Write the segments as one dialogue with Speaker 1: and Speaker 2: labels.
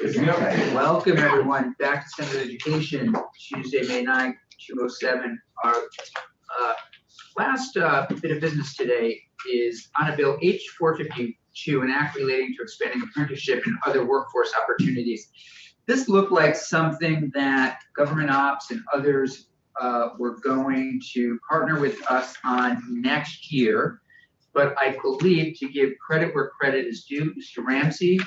Speaker 1: Okay. Welcome everyone back to Center Education, Tuesday, May 9th, 2:07. Our last bit of business today is on a bill H452, an act relating to expanding apprenticeship and other workforce opportunities. This looked like something that government ops and others were going to partner with us on next year. But I believe, to give credit where credit is due, Mr. Ramsey,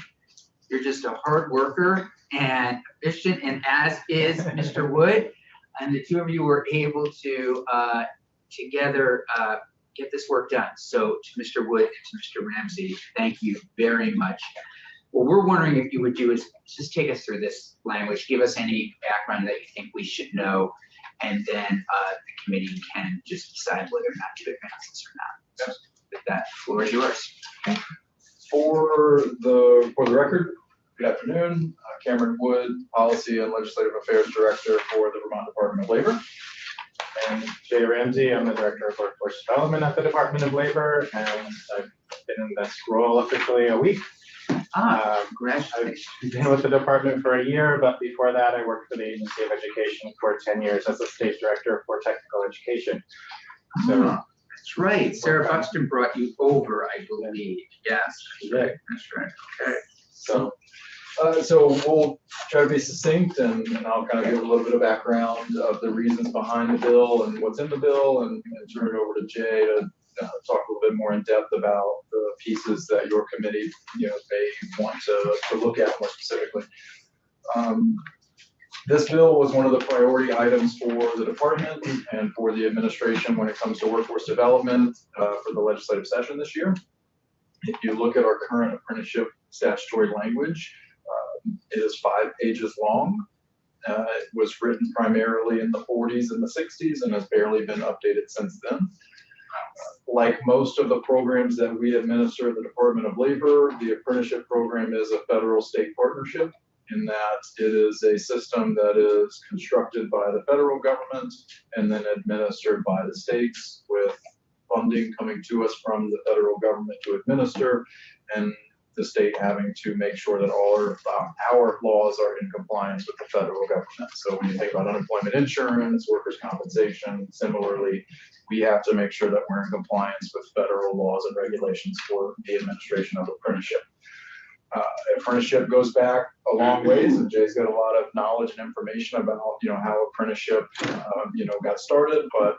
Speaker 1: you're just a hard worker and efficient, and as is Mr. Wood, and the two of you were able to together get this work done. So to Mr. Wood and to Mr. Ramsey, thank you very much. What we're wondering if you would do is just take us through this language, give us any background that you think we should know, and then the committee can just decide whether or not to advance this or not. So with that, the floor is yours.
Speaker 2: For the record, good afternoon. Cameron Wood, Policy and Legislative Affairs Director for the Vermont Department of Labor.
Speaker 3: And Jay Ramsey, I'm the Director of Workforce Development at the Department of Labor, and I've been in this role officially a week.
Speaker 1: Congratulations.
Speaker 3: I've been with the department for a year, but before that I worked for the Agency of Education for 10 years as the State Director for Technical Education. So
Speaker 1: that's right. Sarah Buxton brought you over, I believe. Yes,
Speaker 2: right.
Speaker 1: That's right. Okay.
Speaker 2: So we'll try to be succinct, and I'll kind of give a little bit of background of the reasons behind the bill and what's in the bill, and turn it over to Jay to talk a little bit more in depth about the pieces that your committee, may want to look at more specifically. This bill was one of the priority items for the department and for the administration when it comes to workforce development for the legislative session this year. If you look at our current apprenticeship statutory language, it is 5 pages long. It was written primarily in the 40s and the 60s and has barely been updated since then. Like most of the programs that we administer at the Department of Labor, the apprenticeship program is a federal-state partnership in that it is a system that is constructed by the federal government and then administered by the states, with funding coming to us from the federal government to administer, and the state having to make sure that all of our laws are in compliance with the federal government. So when you think about unemployment insurance, workers' compensation, similarly, we have to make sure that we're in compliance with federal laws and regulations for the administration of apprenticeship. Apprenticeship goes back a long ways, and Jay's got a lot of knowledge and information about how apprenticeship got started. But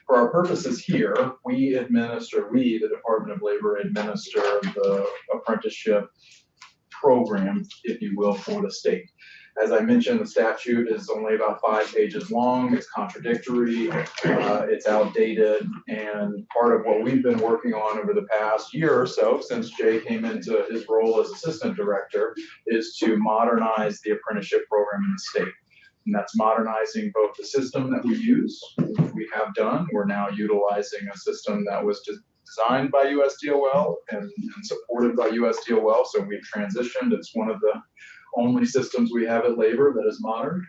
Speaker 2: for our purposes here, the Department of Labor, administer the apprenticeship program, if you will, for the state. As I mentioned, the statute is only about 5 pages long. It's contradictory, it's outdated, and part of what we've been working on over the past year or so, since Jay came into his role as assistant director, is to modernize the apprenticeship program in the state. And that's modernizing both the system that we use, which we have done. We're now utilizing a system that was designed by USDOL and supported by USDOL. So we've transitioned. It's one of the only systems we have at Labor that is modern.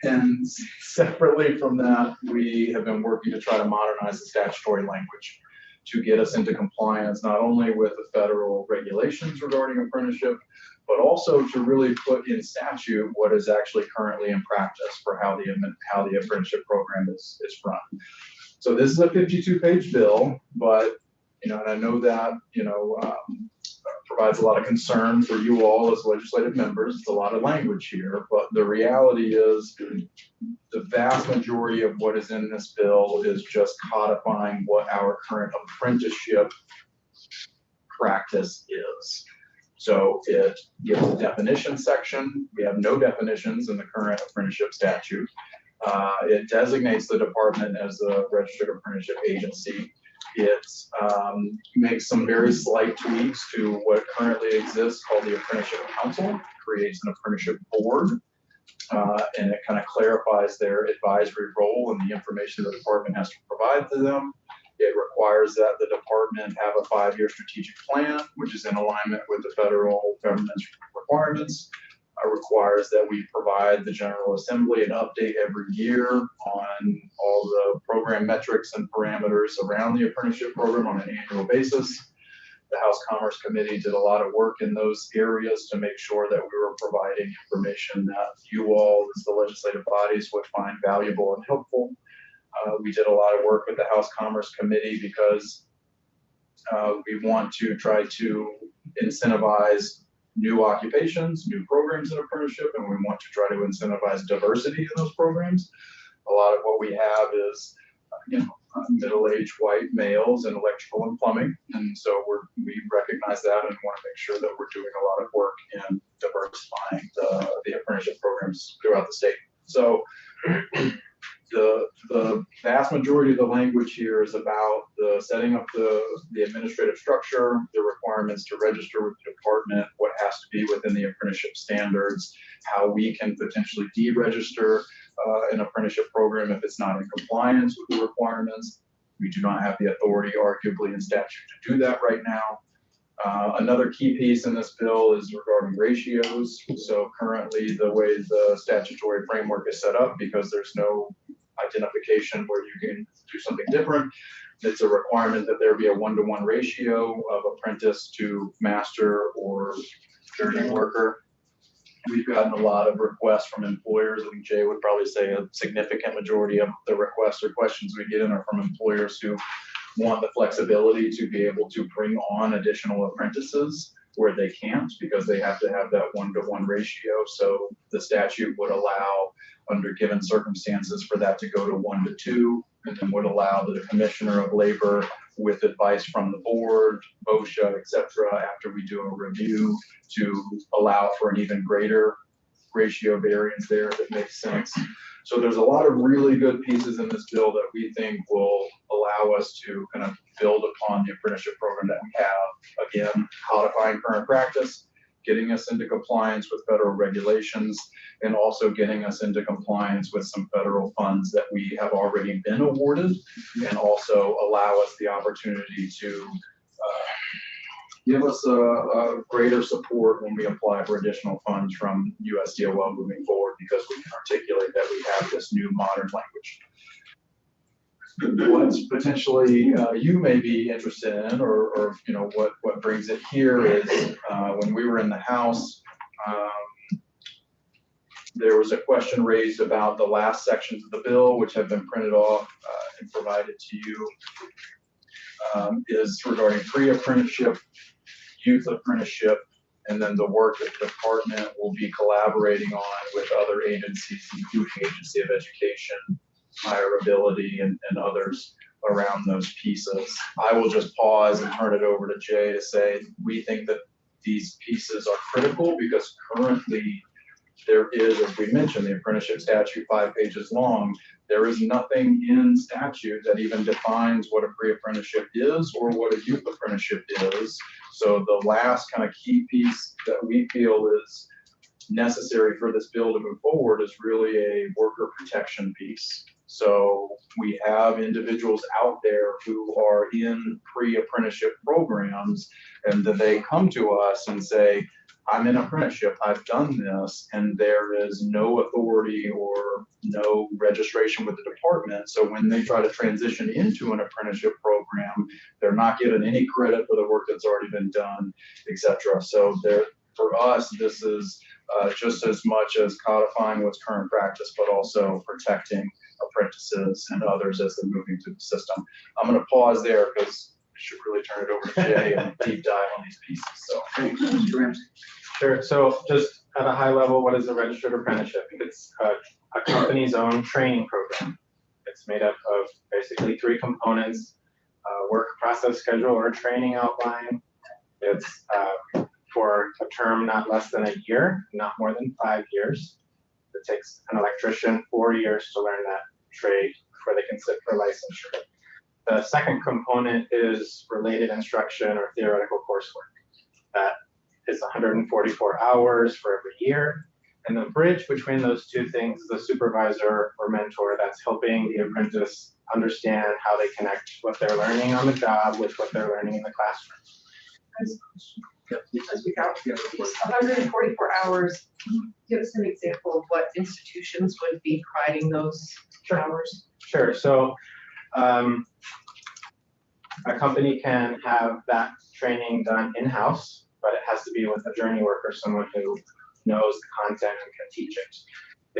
Speaker 2: And separately from that, we have been working to try to modernize the statutory language to get us into compliance, not only with the federal regulations regarding apprenticeship, but also to really put in statute what is actually currently in practice for how the apprenticeship program is run. So this is a 52-page bill, but and I know that provides a lot of concern for you all as legislative members. It's a lot of language here, but the reality is the vast majority of what is in this bill is just codifying what our current apprenticeship practice is. So it gives a definition section. We have no definitions in the current apprenticeship statute. It designates the department as a registered apprenticeship agency. It makes some very slight tweaks to what currently exists called the Apprenticeship Council, creates an apprenticeship board, and it kind of clarifies their advisory role and the information the department has to provide to them. It requires that the department have a 5-year strategic plan, which is in alignment with the federal government's requirements. It requires that we provide the General Assembly an update every year on all the program metrics and parameters around the apprenticeship program on an annual basis. The House Commerce Committee did a lot of work in those areas to make sure that we were providing information that you all, as the legislative bodies, would find valuable and helpful. We did a lot of work with the House Commerce Committee because we want to try to incentivize new occupations, new programs in apprenticeship, and we want to try to incentivize diversity in those programs. A lot of what we have is, middle-aged white males in electrical and plumbing, and so we recognize that and want to make sure that we're doing a lot of work in diversifying the apprenticeship programs throughout the state. So the vast majority of the language here is about the setting up the administrative structure, the requirements to register with the department, what has to be within the apprenticeship standards, how we can potentially deregister an apprenticeship program if it's not in compliance with the requirements. We do not have the authority, arguably, in statute to do that right now. Another key piece in this bill is regarding ratios. So currently, the way the statutory framework is set up, because there's no identification where you can do something different, it's a requirement that there be a 1-to-1 ratio of apprentice to master or journeyman worker. We've gotten a lot of requests from employers. I think Jay would probably say a significant majority of the requests or questions we get in are from employers who want the flexibility to be able to bring on additional apprentices where they can't, because they have to have that 1-to-1 ratio. So the statute would allow, under given circumstances, for that to go to 1-to-2, and then would allow the Commissioner of Labor, with advice from the board, OSHA, et cetera, after we do a review, to allow for an even greater ratio variance there, if it makes sense. So there's a lot of really good pieces in this bill that we think will allow us to kind of build upon the apprenticeship program that we have. Again, codifying current practice, getting us into compliance with federal regulations, and also getting us into compliance with some federal funds that we have already been awarded, and also allow us the opportunity to give us a greater support when we apply for additional funds from USDOL moving forward, because we can articulate that we have this new modern language. What's potentially you may be interested in, or what brings it here is when we were in the House, there was a question raised about the last sections of the bill, which have been printed off and provided to you, is regarding pre-apprenticeship, youth apprenticeship, and then the work that the department will be collaborating on with other agencies, including Agency of Education, Higher Ability, and others around those pieces. I will just pause and turn it over to Jay to say we think that these pieces are critical, because currently there is, as we mentioned, the apprenticeship statute, 5 pages long. There is nothing in statute that even defines what a pre-apprenticeship is or what a youth apprenticeship is. So the last kind of key piece that we feel is necessary for this bill to move forward is really a worker protection piece. So we have individuals out there who are in pre-apprenticeship programs, and that they come to us and say, I'm in apprenticeship, I've done this, and there is no authority or no registration with the department. So when they try to transition into an apprenticeship program, they're not given any credit for the work that's already been done, et cetera. So for us, this is just as much as codifying what's current practice, but also protecting apprentices and others as they're moving through the system. I'm going to pause there because we should really turn it over to Jay and deep dive on these pieces. So,
Speaker 1: Mr. Ramsey.
Speaker 3: Sure. So just at a high level, what is a registered apprenticeship? It's a company's own training program. It's made up of basically 3 components: work process schedule or training outline. It's for a term not less than a year, not more than 5 years. It takes an electrician 4 years to learn that trade before they can sit for licensure. The second component is related instruction or theoretical coursework. That is 144 hours for every year. And the bridge between those two things is a supervisor or mentor that's helping the apprentice understand how they connect what they're learning on the job with what they're learning in the classroom.
Speaker 4: These 144 hours, can you give us an example of what institutions would be providing those hours?
Speaker 3: Sure. So a company can have that training done in-house, but it has to be with a journey worker, someone who knows the content and can teach it.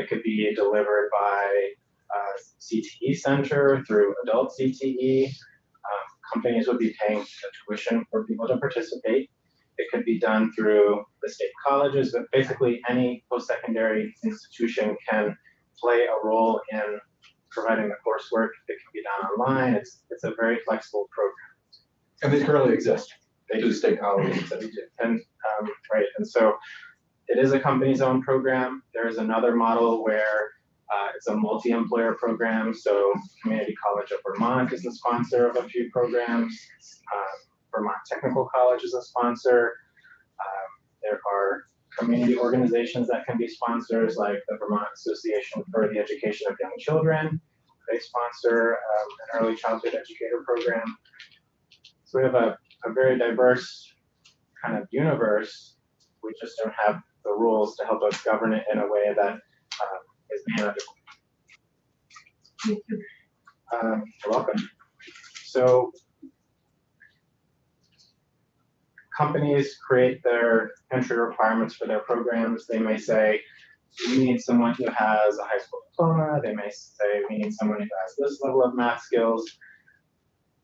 Speaker 3: It could be delivered by a CTE center through adult CTE. Companies would be paying the tuition for people to participate. It could be done through the state colleges, but basically any post-secondary institution can play a role in providing the coursework. It can be done online. It's a very flexible program.
Speaker 2: And these currently exist.
Speaker 3: They
Speaker 2: Do
Speaker 3: do.
Speaker 2: state colleges.
Speaker 3: And right, and so it is a company's own program. There is another model where it's a multi-employer program. So Community College of Vermont is the sponsor of a few programs. Vermont Technical College is a sponsor. There are community organizations that can be sponsors, like the Vermont Association for the Education of Young Children. They sponsor an early childhood educator program. So we have a very diverse kind of universe. We just don't have the rules to help us govern it in a way that is manageable.
Speaker 4: Thank you.
Speaker 3: You're welcome. So companies create their entry requirements for their programs. They may say, we need someone who has a high school diploma. They may say, we need someone who has this level of math skills.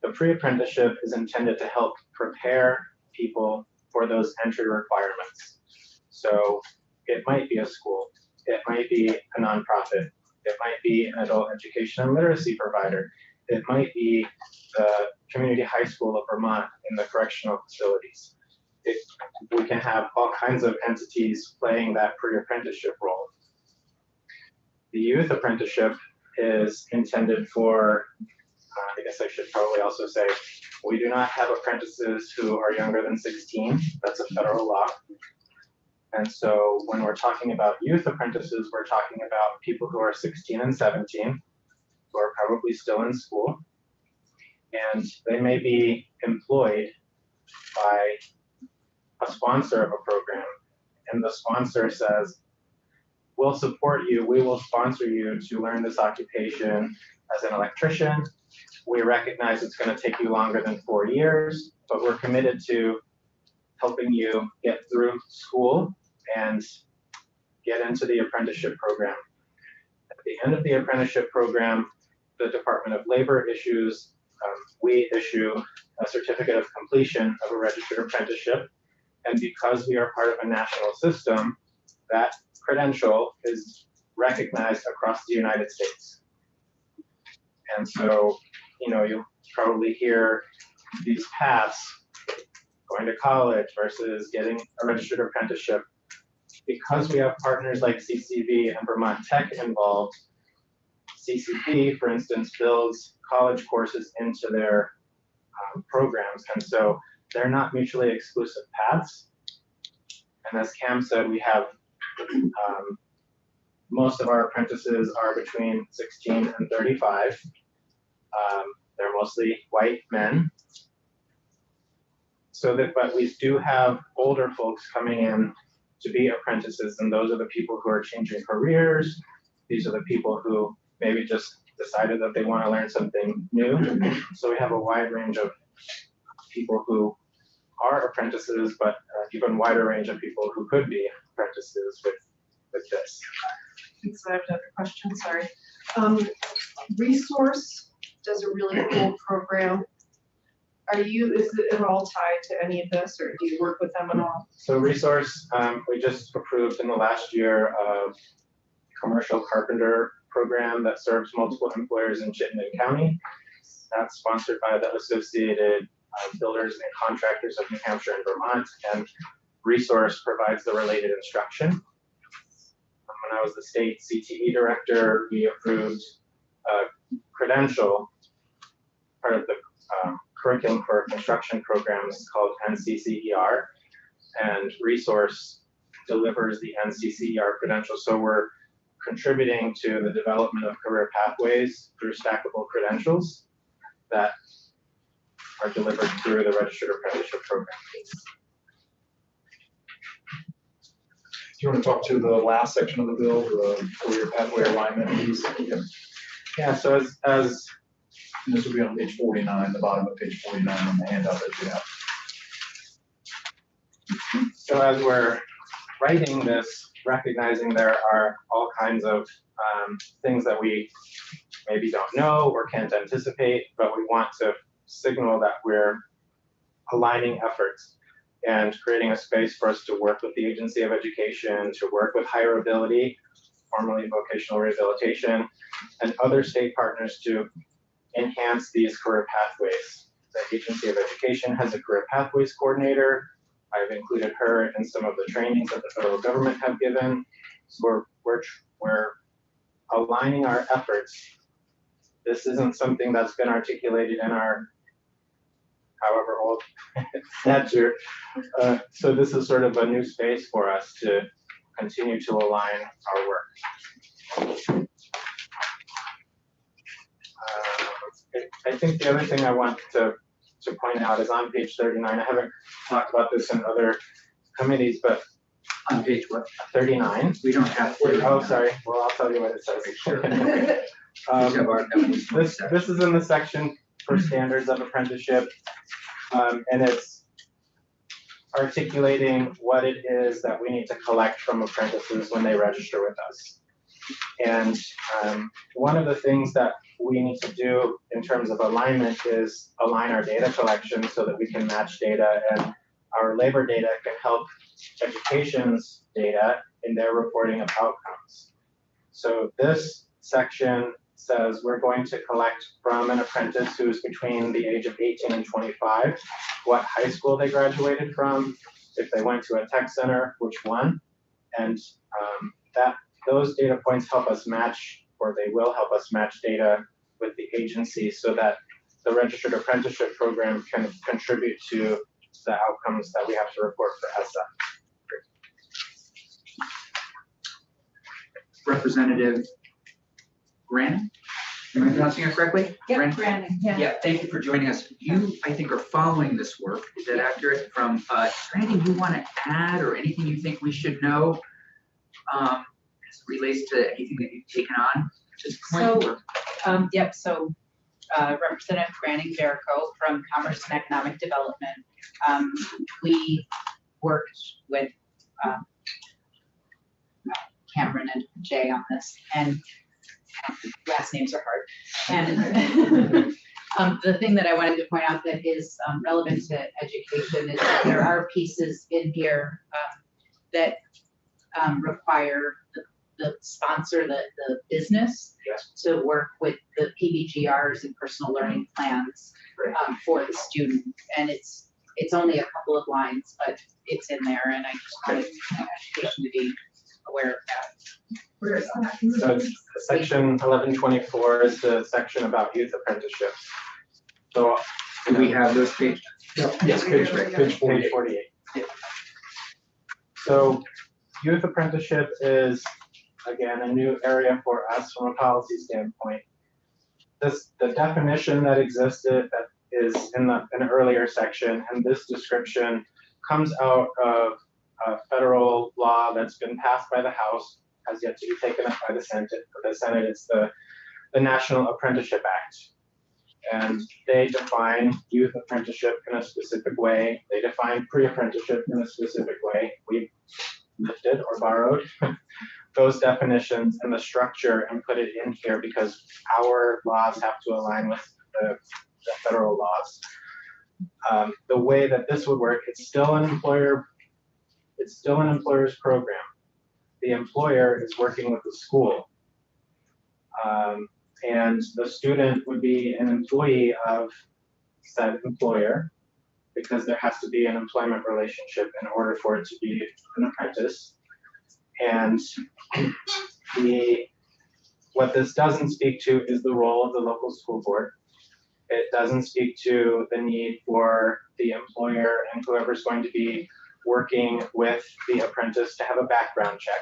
Speaker 3: The pre-apprenticeship is intended to help prepare people for those entry requirements. So it might be a school, it might be a nonprofit, it might be an adult education and literacy provider, it might be the Community High School of Vermont in the correctional facilities. We can have all kinds of entities playing that pre-apprenticeship role. The youth apprenticeship is intended for, I guess I should probably also say, we do not have apprentices who are younger than 16. That's a federal law. And so when we're talking about youth apprentices, we're talking about people who are 16 and 17, who are probably still in school. And they may be employed by a sponsor of a program. And the sponsor says, we'll support you, we will sponsor you to learn this occupation as an electrician. We recognize it's going to take you longer than 4 years, but we're committed to helping you get through school and get into the apprenticeship program. At the end of the apprenticeship program, the Department of Labor issues, we issue a certificate of completion of a registered apprenticeship. And because we are part of a national system, that credential is recognized across the United States. And so, you'll probably hear these paths, going to college versus getting a registered apprenticeship. Because we have partners like CCV and Vermont Tech involved, CCV, for instance, builds college courses into their programs. And so they're not mutually exclusive paths. And as Cam said, we have most of our apprentices are between 16 and 35. They're mostly white men. But we do have older folks coming in to be apprentices, and those are the people who are changing careers. These are the people who maybe just decided that they want to learn something new. So we have a wide range of people who are apprentices, but even wider range of people who could be apprentices with this.
Speaker 4: So I have another question, sorry. Resource does a really cool program. Is it at all tied to any of this, or do you work with them at all?
Speaker 3: So Resource, we just approved in the last year a commercial carpenter program that serves multiple employers in Chittenden County. That's sponsored by the Associated Builders and Contractors of New Hampshire and Vermont, and Resource provides the related instruction. When I was the state CTE director, we approved a credential, part of the curriculum for construction programs called NCCER, and Resource delivers the NCCER credential. So we're contributing to the development of career pathways through stackable credentials that are delivered through the registered apprenticeship program.
Speaker 2: Do you want to talk to the last section of the bill, the career pathway alignment piece?
Speaker 3: Yeah, so as
Speaker 2: And this will be on page 49, the bottom of page 49 on the handout that you have.
Speaker 3: So as we're writing this, recognizing there are all kinds of things that we maybe don't know or can't anticipate, but we want to signal that we're aligning efforts and creating a space for us to work with the Agency of Education, to work with Higher Ability, formerly Vocational Rehabilitation, and other state partners to enhance these career pathways. The Agency of Education has a career pathways coordinator. I've included her in some of the trainings that the federal government have given. So we're aligning our efforts. This isn't something that's been articulated in our however old statute. So this is sort of a new space for us to continue to align our work. I think the other thing I want to point out is on page 39. I haven't talked about this in other committees, but
Speaker 1: On page what?
Speaker 3: 39.
Speaker 1: We don't have to.
Speaker 3: Oh, sorry. Well, I'll tell you what it says.
Speaker 1: Sure. These have our definitions.
Speaker 3: This is in the section for standards of apprenticeship, and it's articulating what it is that we need to collect from apprentices when they register with us. And one of the things that we need to do in terms of alignment is align our data collection so that we can match data, and our labor data can help education's data in their reporting of outcomes. So this section says we're going to collect from an apprentice who's between the age of 18 and 25, what high school they graduated from, if they went to a tech center, which one, and those data points help us match, or they will help us match data with the agency so that the registered apprenticeship program can contribute to the outcomes that we have to report for ESSA.
Speaker 1: Representative Brannon, am I pronouncing it correctly? Brannon?
Speaker 5: Brandon, yeah.
Speaker 1: Yeah, thank you for joining us. You, I think, are following this work. Is that accurate? Is there anything you want to add or anything you think we should know as it relates to anything that you've taken on at this point?
Speaker 5: So, Representative Branning Jericho from Commerce and Economic Development. We worked with Cameron and Jay on this, and last names are hard. And the thing that I wanted to point out that is relevant to education is that there are pieces in here that require the sponsor, the business, to work with the PBGRs and personal learning plans for the student. And it's only a couple of lines, but it's in there, and I just wanted education to be aware of that.
Speaker 4: Where is that?
Speaker 3: So section 1124 is the section about youth apprenticeships. So
Speaker 1: Do we have those pages?
Speaker 2: Yes, page 48.
Speaker 3: 48. So youth apprenticeship is, again, a new area for us from a policy standpoint. The definition that existed that is in an earlier section, and this description comes out of a federal law that's been passed by the House, has yet to be taken up by the Senate. For the Senate, it's the National Apprenticeship Act. And they define youth apprenticeship in a specific way. They define pre-apprenticeship in a specific way. We lifted or borrowed those definitions and the structure and put it in here because our laws have to align with the federal laws. The way that this would work, it's still an employer's program. The employer is working with the school. And the student would be an employee of said employer because there has to be an employment relationship in order for it to be an apprentice. And what this doesn't speak to is the role of the local school board. It doesn't speak to the need for the employer and whoever's going to be working with the apprentice to have a background check.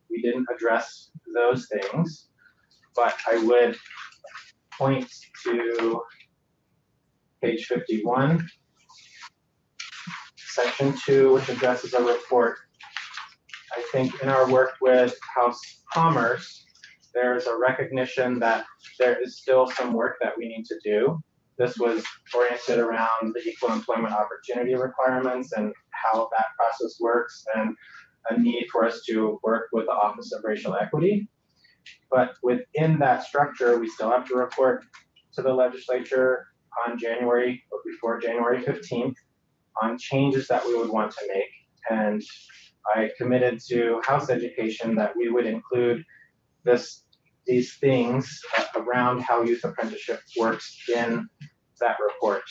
Speaker 3: We didn't address those things, but I would point to page 51, section 2, which addresses a report. I think in our work with House Commerce, there's a recognition that there is still some work that we need to do This was oriented around the equal employment opportunity requirements and how that process works, and a need for us to work with the Office of Racial Equity. But within that structure, we still have to report to the legislature on January or before January 15th on changes that we would want to make. And I committed to House Education that we would include these things around how youth apprenticeship works in that report.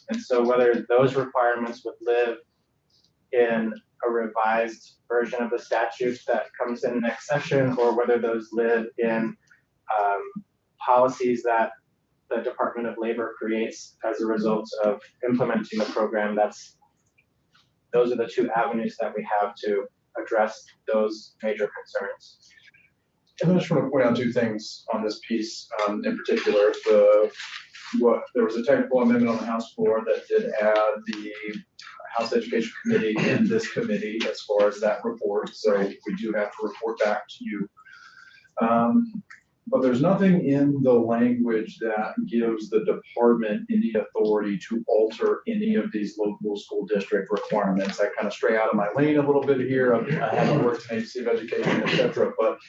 Speaker 3: And so whether those requirements would live in a revised version of the statute that comes in next session, or whether those live in policies that the Department of Labor creates as a result of implementing the program, those are the two avenues that we have to address those major concerns.
Speaker 2: And I just want to point out two things on this piece in particular. There was a technical amendment on the House floor that did add the House Education Committee in this committee as far as that report. So we do have to report back to you. But there's nothing in the language that gives the department any authority to alter any of these local school district requirements. I kind of stray out of my lane a little bit here. I haven't worked in agency of education, et cetera, but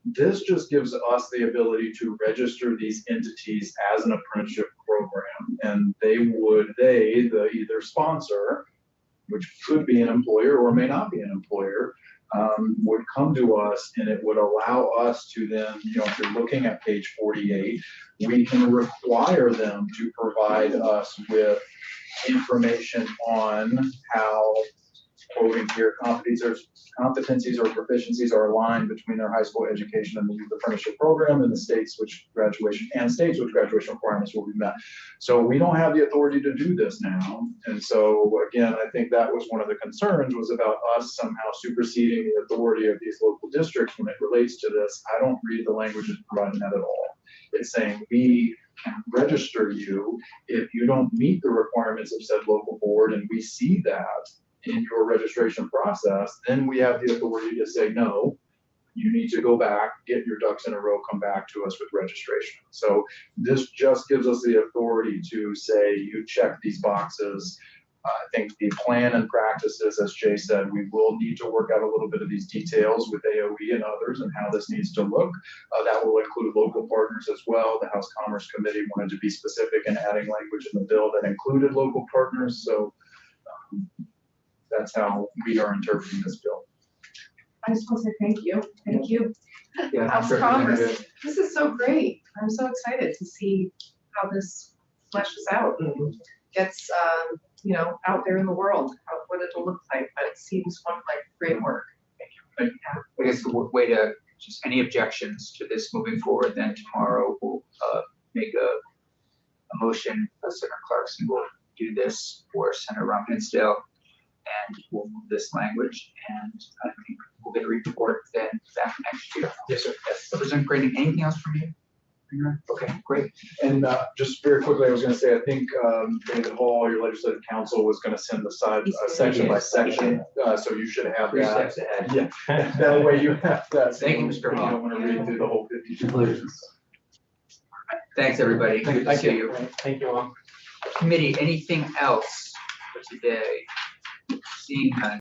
Speaker 2: this just gives us the ability to register these entities as an apprenticeship program, and the either sponsor, which could be an employer or may not be an employer, would come to us, and it would allow us to then, if you're looking at page 48, we can require them to provide us with information on how, quoting here, competencies or proficiencies are aligned between their high school education and the youth apprenticeship program and states which graduation requirements will be met. So we don't have the authority to do this now. And so again, I think that was one of the concerns, was about us somehow superseding the authority of these local districts when it relates to this. I don't read the language as providing that at all. It's saying we can register you if you don't meet the requirements of said local board, and we see that in your registration process, then we have the authority to say, no, you need to go back, get your ducks in a row, come back to us with registration. So this just gives us the authority to say, you check these boxes. I think the plan and practices, as Jay said, we will need to work out a little bit of these details with AOE and others and how this needs to look. That will include local partners as well. The House Commerce Committee wanted to be specific in adding language in the bill that included local partners. So that's how we are interpreting this bill.
Speaker 4: I just want to say thank you. Thank you.
Speaker 1: Yeah,
Speaker 4: House Commerce. This is so great. I'm so excited to see how this fleshes out and gets, out there in the world, what it'll look like. But it seems like great work.
Speaker 2: Thank you.
Speaker 1: I guess the way to, just any objections to this moving forward, then tomorrow we'll make a motion. Senator Clarkson will do this for Senator Rumpensdale, and we'll move this language, and I think we'll get a report then back next year.
Speaker 2: Yes, sir.
Speaker 1: Representative Grading, anything else from you? Okay, great.
Speaker 2: And just very quickly, I was going to say, I think David Hall, your legislative counsel, was going to send the side section by section, so you should have
Speaker 1: 3
Speaker 2: that.
Speaker 1: steps ahead.
Speaker 2: Yeah, that way you have that.
Speaker 1: Thank you, Mr. Hall.
Speaker 2: You don't want to read through the whole 52 pages.
Speaker 1: Thank Thanks, everybody. Good to
Speaker 2: Thank
Speaker 1: see
Speaker 2: you.
Speaker 1: you.
Speaker 3: Thank you all.
Speaker 1: Committee, anything else for today? Seeing none.